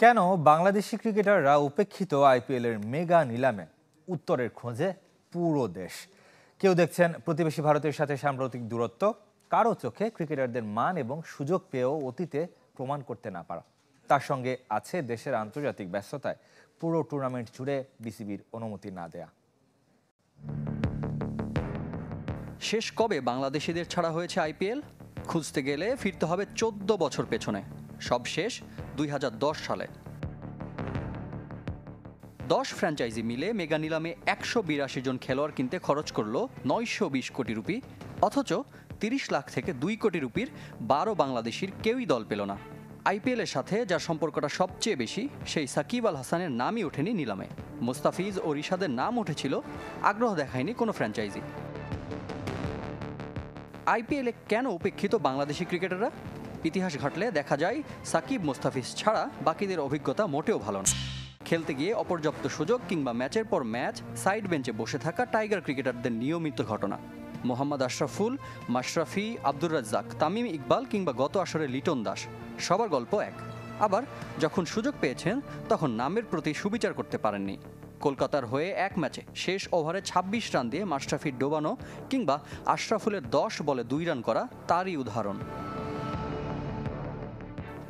কেন বাংলাদেশি ক্রিকেটাররা উপেক্ষিত আইপিএলের মেগা নিলামে? উত্তরের খোঁজে পুরো দেশ। কেউ দেখছেন প্রতিবেশী ভারতের সাথে সাম্প্রতিক দূরত্ব, কারো চোখে ক্রিকেটারদের মান এবং সুযোগ পেয়েও অতীতে প্রমাণ করতে না পারা। তার সঙ্গে আছে দেশের আন্তর্জাতিক ব্যস্ততায় পুরো টুর্নামেন্ট জুড়ে বিসিবির অনুমতি না দেয়া। শেষ কবে বাংলাদেশিদের ছাড়া হয়েছে আইপিএল? খুঁজতে গেলে ফিরতে হবে 14 বছর পেছনে। সব শেষ 2010 সালে। 10 ফ্র্যাঞ্চাইজি মিলে মেগা নিলামে 182 জন খেলোয়াড় কিনতে খরচ করলো 920 কোটি রুপি, অথচ 30 লাখ থেকে 2 কোটি রুপির 12 বাংলাদেশির কেউই দল পেল না। আইপিএলের সাথে যার সম্পর্কটা সবচেয়ে বেশি, সেই সাকিব আল হাসানের নামই ওঠেনি নিলামে। মুস্তাফিজ ও রিশাদের নাম উঠেছিল, আগ্রহ দেখায়নি কোনো ফ্র্যাঞ্চাইজি। আইপিএলে কেন উপেক্ষিত বাংলাদেশি ক্রিকেটাররা? ইতিহাস ঘাটলে দেখা যায় সাকিব মুস্তাফিজ ছাড়া বাকিদের অভিজ্ঞতা মোটেও ভালো না। খেলতে গিয়ে অপর্যাপ্ত সুযোগ কিংবা ম্যাচের পর ম্যাচ সাইড বেঞ্চে বসে থাকা টাইগার ক্রিকেটারদের নিয়মিত ঘটনা। মোহাম্মদ আশরাফুল, মাশরাফি, আব্দুর রাজ্জাক, তামিম ইকবাল কিংবা গত আসরে লিটন দাস, সবার গল্প এক। আবার যখন সুযোগ পেয়েছেন তখন নামের প্রতি সুবিচার করতে পারেননি। কলকাতার হয়ে এক ম্যাচে শেষ ওভারে 26 রান দিয়ে মাশরাফির ডোবানো কিংবা আশরাফুলের 10 বলে 2 রান করা তারই উদাহরণ।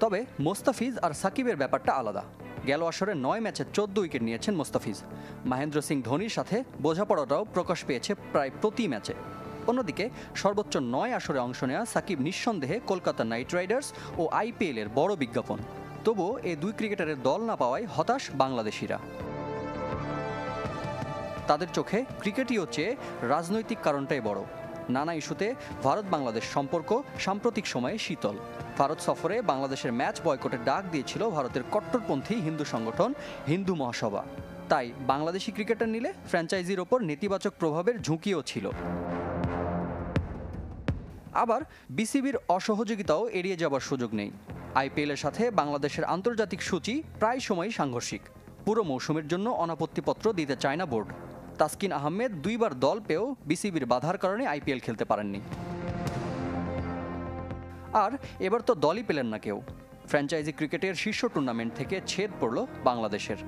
তবে মোস্তাফিজ আর সাকিবের ব্যাপারটা আলাদা। গেল আসরে 9 ম্যাচে 14 উইকেট নিয়েছেন মোস্তাফিজ। মহেন্দ্র সিং ধোনির সাথে বোঝাপড়াটাও প্রকাশ পেয়েছে প্রায় প্রতি ম্যাচে। অন্যদিকে সর্বোচ্চ 9 আসরে অংশ নেওয়া সাকিব নিঃসন্দেহে কলকাতা নাইট রাইডার্স ও আইপিএলের বড় বিজ্ঞাপন। তবুও এই দুই ক্রিকেটারের দল না পাওয়ায় হতাশ বাংলাদেশিরা। তাদের চোখে ক্রিকেটীয় চেয়ে রাজনৈতিক কারণটাই বড়। নানা ইস্যুতে ভারত বাংলাদেশ সম্পর্ক সাম্প্রতিক সময়ে শীতল। ভারত সফরে বাংলাদেশের ম্যাচ বয়কটের ডাক দিয়েছিল ভারতের কট্টরপন্থী হিন্দু সংগঠন হিন্দু মহাসভা। তাই বাংলাদেশি ক্রিকেটার নিলে ফ্র্যাঞ্চাইজির ওপর নেতিবাচক প্রভাবের ঝুঁকিও ছিল। আবার বিসিবির অসহযোগিতাও এড়িয়ে যাবার সুযোগ নেই। আইপিএলের সাথে বাংলাদেশের আন্তর্জাতিক সূচি প্রায় সময়ই সাংঘর্ষিক। পুরো মৌসুমের জন্য অনাপত্তিপত্র দিতে চায় না বোর্ড। তাসকিন আহমেদ 2 বার দল পেয়েও বিসিবির বাধার কারণে আইপিএল খেলতে পারেননি। আর এবার তো দলই পেলেন না কেউ। ফ্র্যাঞ্চাইজি ক্রিকেটের শীর্ষ টুর্নামেন্ট থেকে ছেদ পড়ল বাংলাদেশের।